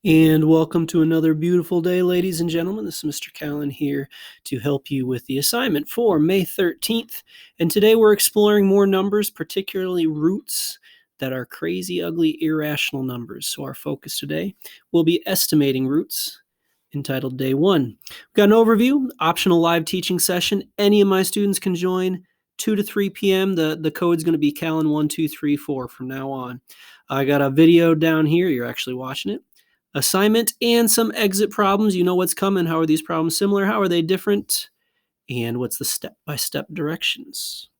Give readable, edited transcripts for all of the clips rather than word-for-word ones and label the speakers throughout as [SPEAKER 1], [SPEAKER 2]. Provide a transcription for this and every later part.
[SPEAKER 1] And welcome to another beautiful day, ladies and gentlemen. This is Mr. Callen here to help you with the assignment for May 13th. And today we're exploring more numbers, particularly roots that are crazy, ugly, irrational numbers. So our focus today will be estimating roots, entitled Day 1. We've got an overview, optional live teaching session. Any of my students can join 2 to 3 p.m. The code's going to be Callen1234 from now on. I got a video down here. You're actually watching it. Assignment and some exit problems. You know what's coming. How are these problems similar? How are they different? And what's the step-by-step directions?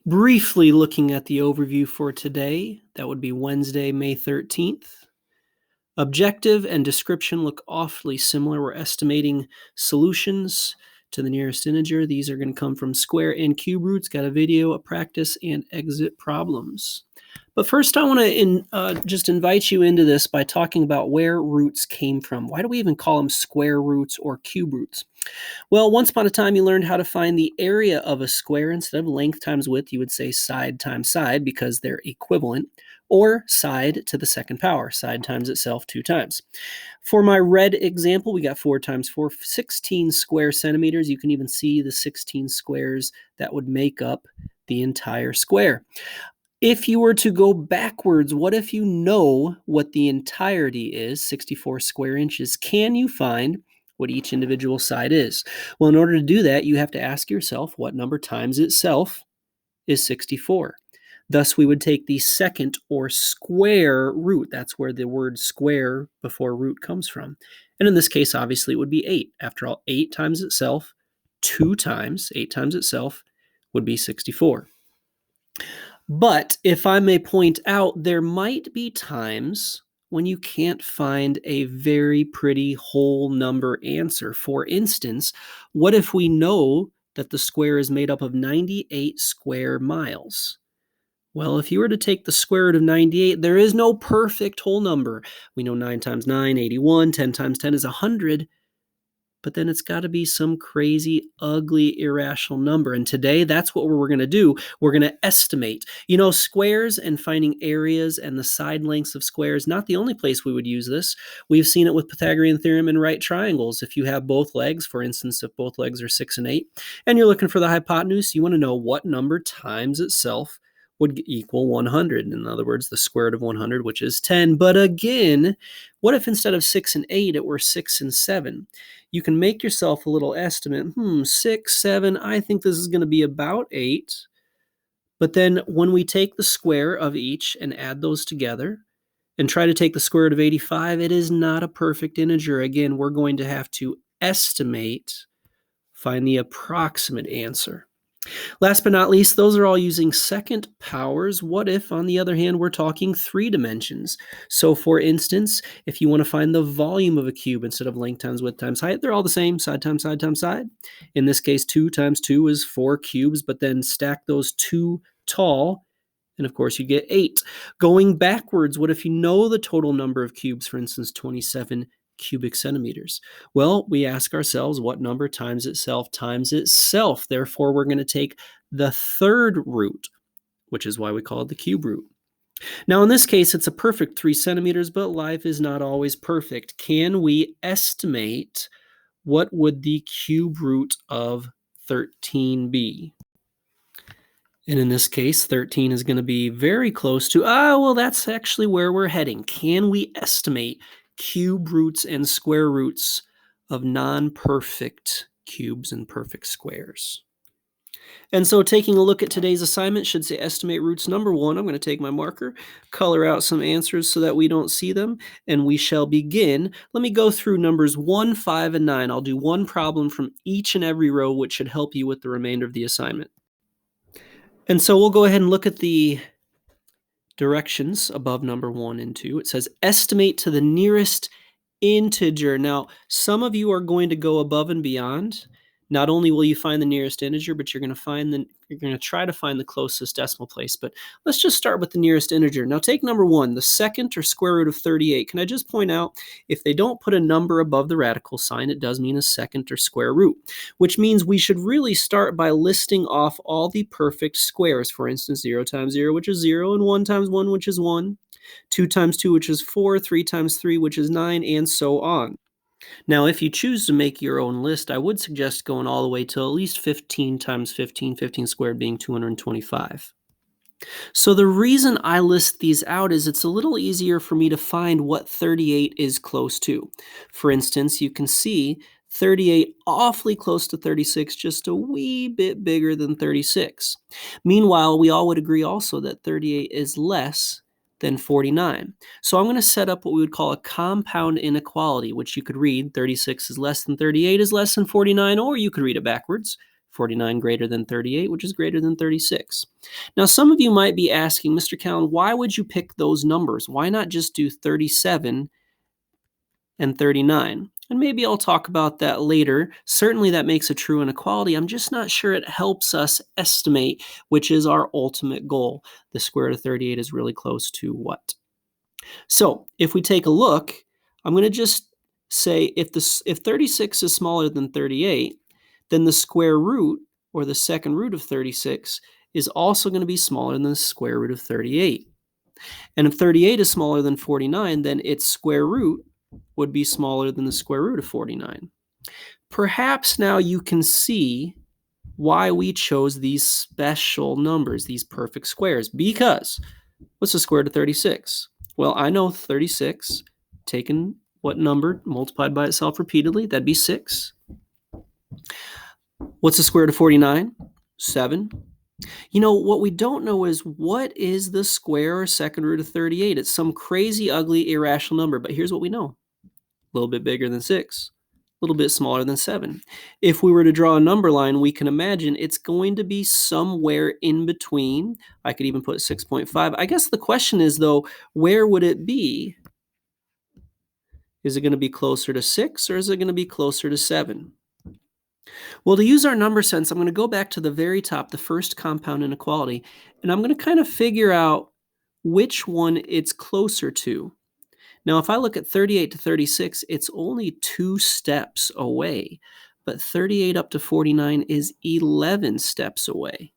[SPEAKER 1] Briefly looking at the overview for today, that would be Wednesday, May 13th. Objective and description look awfully similar. We're estimating solutions to the nearest integer. These are going to come from square and cube roots. Got a video, a practice, and exit problems. But first, I want to just invite you into this by talking about where roots came from. Why do we even call them square roots or cube roots? Well, once upon a time, you learned how to find the area of a square. Instead of length times width, you would say side times side because they're equivalent, or side to the second power. Side times itself 2 times. For my red example, we got 4 times 4, 16 square centimeters. You can even see the 16 squares that would make up the entire square. If you were to go backwards, what if you know what the entirety is, 64 square inches? Can you find what each individual side is? Well, in order to do that, you have to ask yourself what number times itself is 64. Thus, we would take the second or square root. That's where the word square before root comes from. And in this case, obviously, it would be 8. After all, 8 times itself, 2 times, 8 times itself would be 64. But if I may point out, there might be times when you can't find a very pretty whole number answer. For instance, what if we know that the square is made up of 98 square miles? Well, if you were to take the square root of 98, there is no perfect whole number. We know 9 times 9, 81, 10 times 10 is 100. But then it's got to be some crazy, ugly, irrational number. And today, that's what we're going to do. We're going to estimate. You know, squares and finding areas and the side lengths of squares, not the only place we would use this. We've seen it with Pythagorean theorem and right triangles. If you have both legs, for instance, if both legs are 6 and 8, and you're looking for the hypotenuse, you want to know what number times itself would equal 100. In other words, the square root of 100, which is 10. But again, what if instead of 6 and 8, it were 6 and 7? You can make yourself a little estimate. 6, 7, I think this is going to be about 8. But then when we take the square of each and add those together and try to take the square root of 85, it is not a perfect integer. Again, we're going to have to estimate, find the approximate answer. Last but not least, those are all using second powers. What if, on the other hand, we're talking 3 dimensions? So, for instance, if you want to find the volume of a cube instead of length times width times height, they're all the same, side times side times side. In this case, 2 times 2 is 4 cubes, but then stack those 2 tall, and of course you get 8. Going backwards, what if you know the total number of cubes, for instance, 27 cubic centimeters? Well, we ask ourselves what number times itself times itself. Therefore, we're going to take the third root, which is why we call it the cube root. Now, in this case, it's a perfect 3 centimeters, but life is not always perfect. Can we estimate what would the cube root of 13 be? And in this case, 13 is going to be very close to, well, that's actually where we're heading. Can we estimate cube roots and square roots of non-perfect cubes and perfect squares? And so taking a look at today's assignment should say estimate roots number 1. I'm going to take my marker, color out some answers so that we don't see them, and we shall begin. Let me go through numbers 1, 5, and 9. I'll do one problem from each and every row, which should help you with the remainder of the assignment. And so we'll go ahead and look at the directions above number 1 and 2. It says estimate to the nearest integer. Now, some of you are going to go above and beyond. Not only will you find the nearest integer, but you're going to try to find the closest decimal place. But let's just start with the nearest integer. Now take number 1, the second or square root of 38. Can I just point out, if they don't put a number above the radical sign, it does mean a second or square root, which means we should really start by listing off all the perfect squares. For instance, 0 times 0, which is 0, and 1 times 1, which is 1. 2 times 2, which is 4, 3 times 3, which is 9, and so on. Now, if you choose to make your own list, I would suggest going all the way to at least 15 times 15, 15 squared being 225. So the reason I list these out is it's a little easier for me to find what 38 is close to. For instance, you can see 38 awfully close to 36, just a wee bit bigger than 36. Meanwhile, we all would agree also that 38 is less than 49. So I'm going to set up what we would call a compound inequality, which you could read 36 is less than 38 is less than 49, or you could read it backwards, 49 greater than 38, which is greater than 36. Now, some of you might be asking, Mr. Callan, why would you pick those numbers? Why not just do 37 and 39? And maybe I'll talk about that later. Certainly that makes a true inequality. I'm just not sure it helps us estimate, which is our ultimate goal. The square root of 38 is really close to what? So if we take a look, I'm going to just say if 36 is smaller than 38, then the square root, or the second root of 36, is also going to be smaller than the square root of 38. And if 38 is smaller than 49, then its square root would be smaller than the square root of 49. Perhaps now you can see why we chose these special numbers, these perfect squares, because what's the square root of 36? Well, I know 36, taken what number multiplied by itself repeatedly, that'd be 6. What's the square root of 49? 7. You know, what we don't know is what is the square or second root of 38? It's some crazy, ugly, irrational number, but here's what we know. A little bit bigger than 6, a little bit smaller than 7. If we were to draw a number line, we can imagine it's going to be somewhere in between. I could even put 6.5. I guess the question is, though, where would it be? Is it going to be closer to 6 or is it going to be closer to 7? Well, to use our number sense, I'm going to go back to the very top, the first compound inequality, and I'm going to kind of figure out which one it's closer to. Now, if I look at 38 to 36, it's only 2 steps away, but 38 up to 49 is 11 steps away.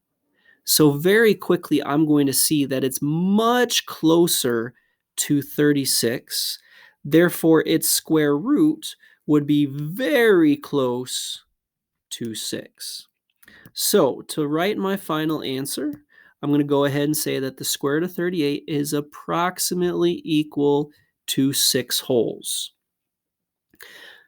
[SPEAKER 1] So very quickly, I'm going to see that it's much closer to 36. Therefore, its square root would be very close to 6. So to write my final answer, I'm going to go ahead and say that the square root of 38 is approximately equal to 6 wholes.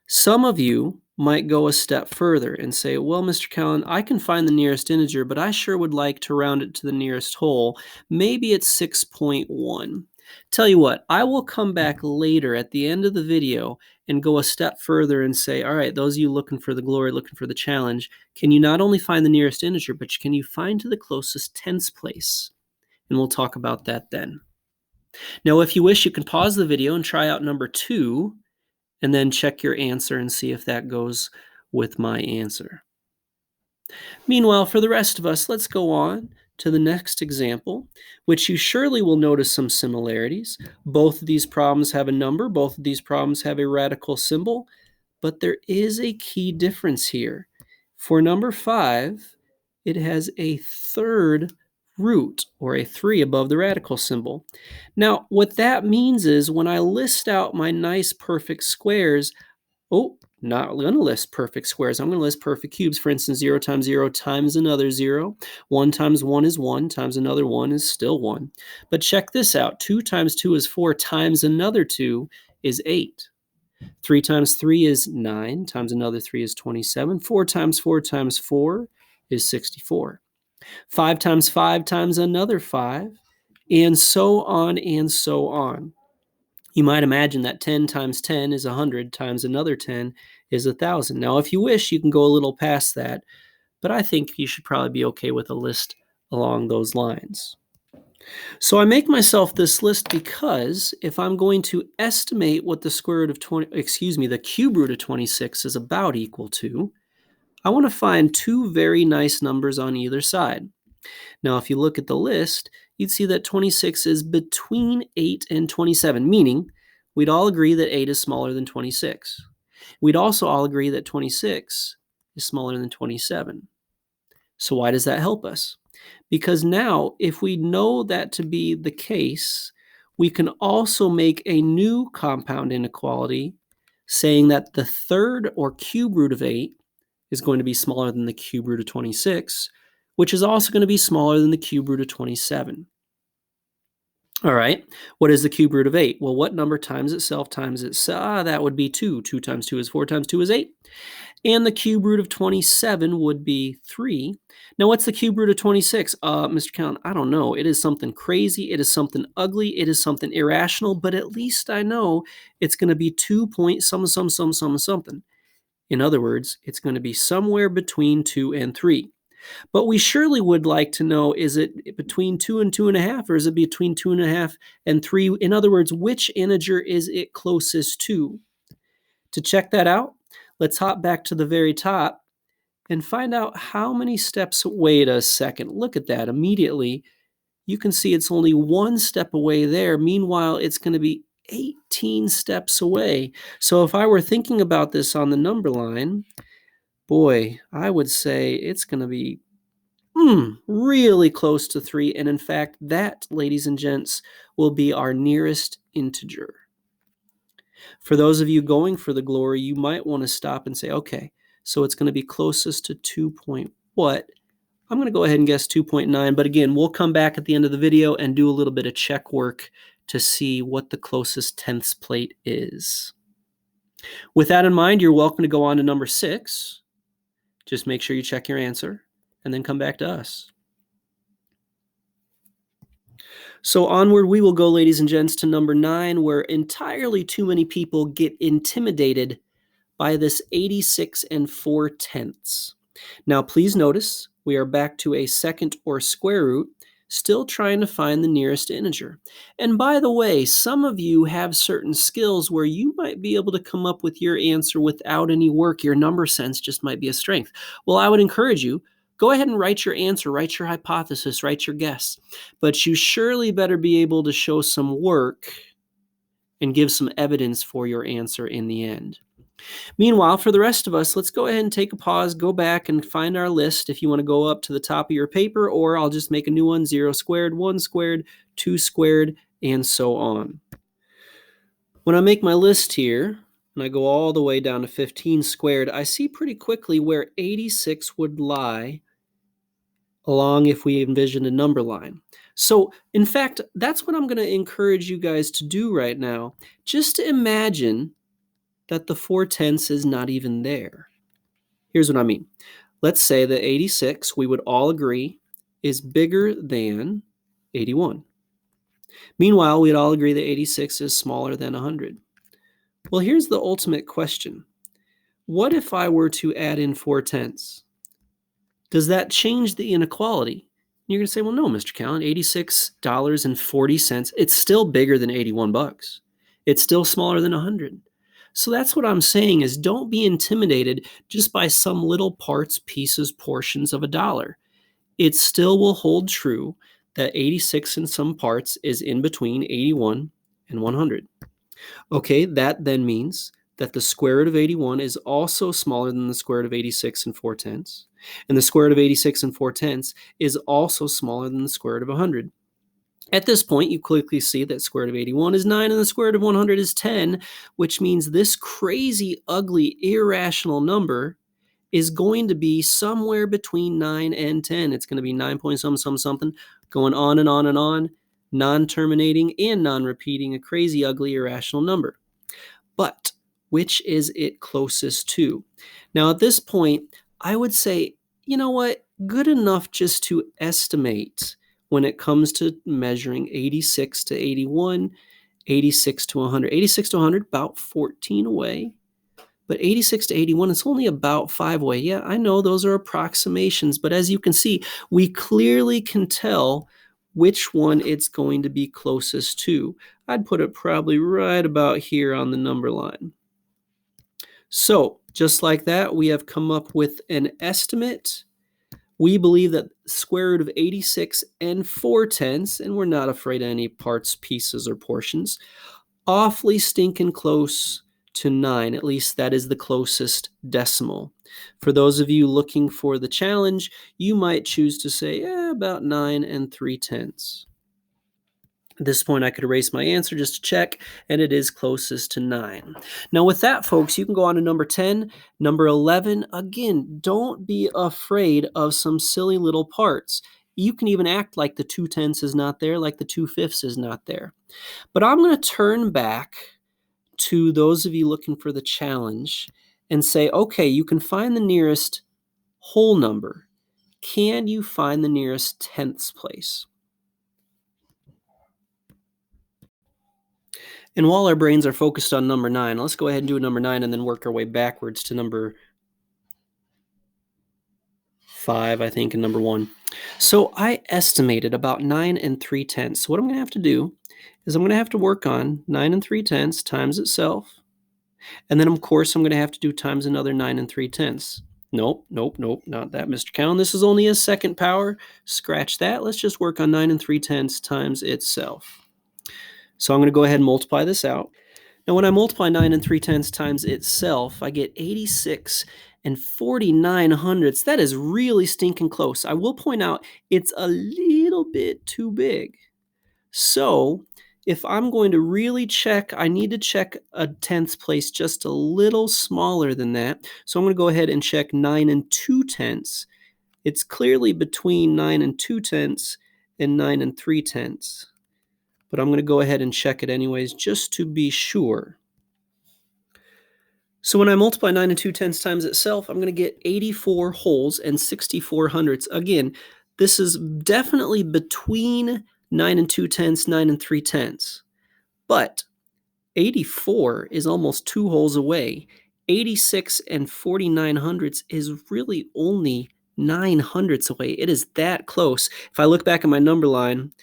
[SPEAKER 1] Some of you might go a step further and say, well, Mr. Callan, I can find the nearest integer, but I sure would like to round it to the nearest whole. Maybe it's 6.1. Tell you what, I will come back later at the end of the video and go a step further and say, all right, those of you looking for the glory, looking for the challenge, can you not only find the nearest integer, but can you find to the closest tens place? And we'll talk about that then. Now, if you wish, you can pause the video and try out number 2, and then check your answer and see if that goes with my answer. Meanwhile, for the rest of us, let's go on to the next example, which you surely will notice some similarities. Both of these problems have a number, both of these problems have a radical symbol, but there is a key difference here. For number 5, it has a third root, or a 3 above the radical symbol. Now, what that means is when I list out my nice perfect squares, not going to list perfect squares. I'm going to list perfect cubes. For instance, 0 times 0 times another 0. 1 times 1 is 1 times another 1 is still 1. But check this out. 2 times 2 is 4 times another 2 is 8. 3 times 3 is 9 times another 3 is 27. 4 times 4 times 4 is 64. 5 times 5 times another 5, and so on and so on. You might imagine that 10 times 10 is 100 times another 10 is 1,000. Now, if you wish, you can go a little past that, but I think you should probably be okay with a list along those lines. So I make myself this list because if I'm going to estimate what the the cube root of 26 is about equal to, I want to find 2 very nice numbers on either side. Now, if you look at the list, you'd see that 26 is between 8 and 27, meaning we'd all agree that 8 is smaller than 26. We'd also all agree that 26 is smaller than 27. So why does that help us? Because now, if we know that to be the case, we can also make a new compound inequality saying that the third or cube root of 8 is going to be smaller than the cube root of 26, which is also going to be smaller than the cube root of 27. All right, what is the cube root of 8? Well, what number times itself times itself? That would be 2. 2 times 2 is 4 times 2 is 8. And the cube root of 27 would be 3. Now, what's the cube root of 26? Mr. Count, I don't know. It is something crazy. It is something ugly. It is something irrational. But at least I know it's going to be 2 point something. In other words, it's going to be somewhere between 2 and 3. But we surely would like to know, is it between 2 and 2.5, or is it between 2.5 and 3? In other words, which integer is it closest to? To check that out, let's hop back to the very top and find out how many steps. Wait a second. Look at that. Immediately, you can see it's only 1 step away there. Meanwhile, it's going to be 18 steps away. So if I were thinking about this on the number line, boy, I would say it's going to be really close to 3. And in fact, that, ladies and gents, will be our nearest integer. For those of you going for the glory, you might want to stop and say, okay, so it's going to be closest to 2 point what? I'm going to go ahead and guess 2.9. But again, we'll come back at the end of the video and do a little bit of check work to see what the closest tenths plate is. With that in mind, you're welcome to go on to number 6. Just make sure you check your answer and then come back to us. So onward we will go, ladies and gents, to number 9, where entirely too many people get intimidated by this 86 4/10. Now, please notice we are back to a second or square root, still trying to find the nearest integer. And by the way, some of you have certain skills where you might be able to come up with your answer without any work. Your number sense just might be a strength. Well, I would encourage you, go ahead and write your answer, write your hypothesis, write your guess. But you surely better be able to show some work and give some evidence for your answer in the end. Meanwhile, for the rest of us, let's go ahead and take a pause, go back and find our list if you want to go up to the top of your paper, or I'll just make a new one: 0 squared, 1 squared, 2 squared, and so on. When I make my list here, and I go all the way down to 15 squared, I see pretty quickly where 86 would lie along if we envision a number line. So, in fact, that's what I'm going to encourage you guys to do right now. Just to imagine that the 4/10 is not even there. Here's what I mean. Let's say that 86, we would all agree, is bigger than 81. Meanwhile, we'd all agree that 86 is smaller than 100. Well, here's the ultimate question. What if I were to add in 4/10? Does that change the inequality? You're going to say, well, no, Mr. Callan, $86.40, it's still bigger than $81. It's still smaller than 100. So that's what I'm saying is, don't be intimidated just by some little parts, pieces, portions of a dollar. It still will hold true that 86 in some parts is in between 81 and 100. Okay, that then means that the square root of 81 is also smaller than the square root of 86 4/10. And the square root of 86 4/10 is also smaller than the square root of 100. At this point, you quickly see that square root of 81 is 9 and the square root of 100 is 10, which means this crazy, ugly, irrational number is going to be somewhere between 9 and 10. It's going to be 9 point something, going on and on and on, non-terminating and non-repeating, a crazy, ugly, irrational number. But which is it closest to? Now, at this point, I would say, you know what? Good enough just to estimate when it comes to measuring 86 to 81, 86 to 100. 86 to 100, about 14 away. But 86 to 81, it's only about 5 away. Yeah, I know those are approximations, but as you can see, we clearly can tell which one it's going to be closest to. I'd put it probably right about here on the number line. So, just like that, we have come up with an estimate. We believe that square root of 86 4/10, and we're not afraid of any parts, pieces, or portions, awfully stinking close to 9. At least that is the closest decimal. For those of you looking for the challenge, you might choose to say about 9 3/10. At this point, I could erase my answer just to check, and it is closest to 9. Now, with that, folks, you can go on to number 10. Number 11, again, don't be afraid of some silly little parts. You can even act like the 2/10 is not there, like the 2/5 is not there. But I'm going to turn back to those of you looking for the challenge and say, okay, you can find the nearest whole number. Can you find the nearest tenths place? And while our brains are focused on number 9, let's go ahead and do number 9 and then work our way backwards to number 5, I think, and number 1. So I estimated about 9 3/10. So what I'm going to have to do is I'm going to have to work on 9 3/10 times itself. And then, of course, I'm going to have to do times another 9 3/10. Nope, not that, Mr. Cowan. This is only a second power. Scratch that. Let's just work on 9 3/10 times itself. So I'm going to go ahead and multiply this out. Now, when I multiply 9 3/10 times itself, I get 86 49/100. That is really stinking close. I will point out it's a little bit too big. So if I'm going to really check, I need to check a tenths place just a little smaller than that. So I'm going to go ahead and check 9 2/10. It's clearly between 9 2/10 and 9 3/10. But I'm going to go ahead and check it anyways, just to be sure. So when I multiply 9 2/10 times itself, I'm going to get 84 wholes and 64 hundredths. Again, this is definitely between 9 2/10, 9 3/10. But 84 is almost 2 wholes away. 86 49 hundredths is really only 9 hundredths away. It is that close. If I look back at my number line,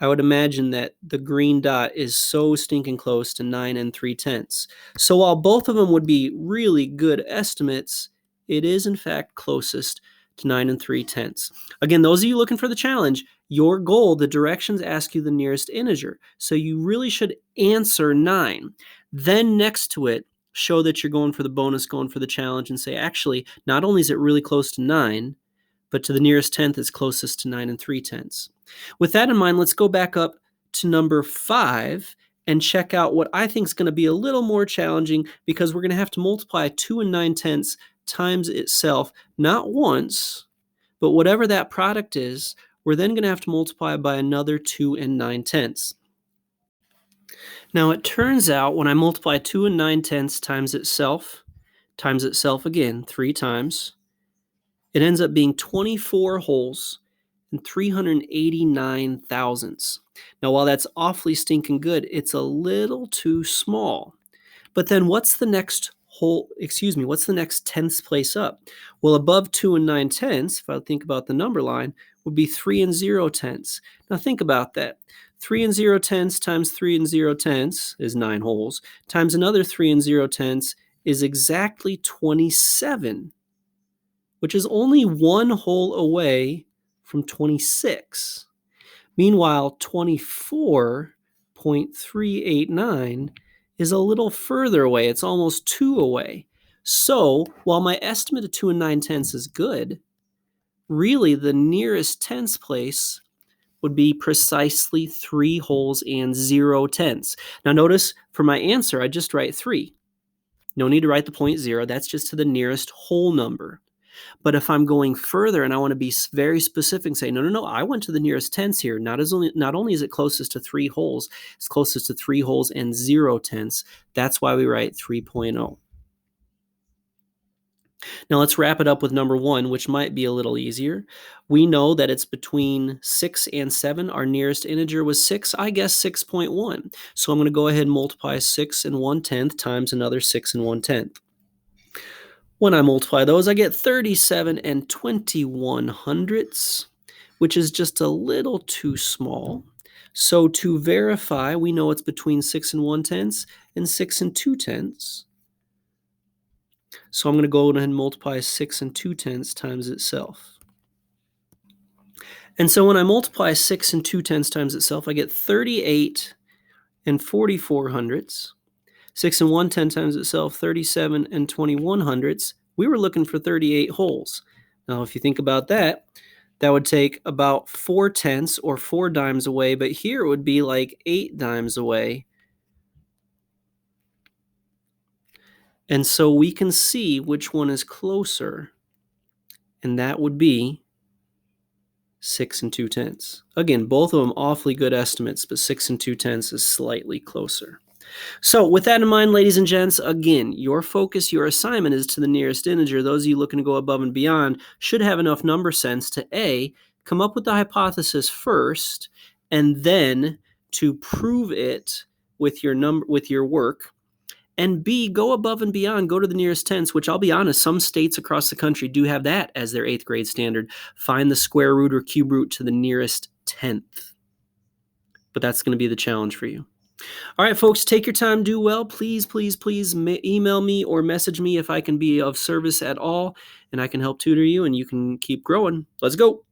[SPEAKER 1] I would imagine that the green dot is so stinking close to 9 3/10. So while both of them would be really good estimates, it is in fact closest to 9 3/10. Again, those of you looking for the challenge, your goal, the directions ask you the nearest integer. So you really should answer 9. Then next to it, show that you're going for the bonus, going for the challenge, and say, actually, not only is it really close to 9, but to the nearest tenth is closest to 9 3/10. With that in mind, let's go back up to number 5 and check out what I think is going to be a little more challenging, because we're going to have to multiply 2 9/10 times itself, not once, but whatever that product is, we're then going to have to multiply by another 2 9/10. Now it turns out when I multiply 2 9/10 times itself again 3 times, it ends up being 24 wholes and 389 thousandths. Now, while that's awfully stinking good, it's a little too small. But then what's the next what's the next tenths place up? Well, above 2 9/10, if I think about the number line, would be 3 0/10. Now think about that. 3 0/10 times 3 0/10 is 9 wholes, times another 3 0/10 is exactly 27, which is only 1 whole away from 26. Meanwhile, 24.389 is a little further away. It's almost 2 away. So while my estimate of 2 9/10 is good, really the nearest tenths place would be precisely 3 wholes and 0/10. Now notice for my answer, I just write 3. No need to write the 0.0. That's just to the nearest whole number. But if I'm going further and I want to be very specific and say, no, I went to the nearest tenths here. Not only is it closest to 3 wholes, it's closest to 3 wholes and 0/10. That's why we write 3.0. Now let's wrap it up with number 1, which might be a little easier. We know that it's between 6 and 7. Our nearest integer was 6. I guess 6.1. So I'm going to go ahead and multiply 6 1/10 times another 6 1/10. When I multiply those, I get 37 21 hundredths, which is just a little too small. So to verify, we know it's between 6 1/10 and 6 2/10. So I'm going to go ahead and multiply 6 2/10 times itself. And so when I multiply 6 2/10 times itself, I get 38 44 hundredths. 6 1/10 times itself, 37 21 hundredths. We were looking for 38 wholes. Now, if you think about that, that would take about 4/10 or 4 dimes away, but here it would be like 8 dimes away. And so we can see which one is closer, and that would be 6 2/10. Again, both of them awfully good estimates, but 6 2/10 is slightly closer. So with that in mind, ladies and gents, again, your focus, your assignment is to the nearest integer. Those of you looking to go above and beyond should have enough number sense to A, come up with the hypothesis first, and then to prove it with your work. And B, go above and beyond, go to the nearest tenths, which I'll be honest, some states across the country do have that as their 8th grade standard. Find the square root or cube root to the nearest tenth. But that's going to be the challenge for you. All right, folks, take your time, do well. Please, please, please email me or message me if I can be of service at all, and I can help tutor you, and you can keep growing. Let's go.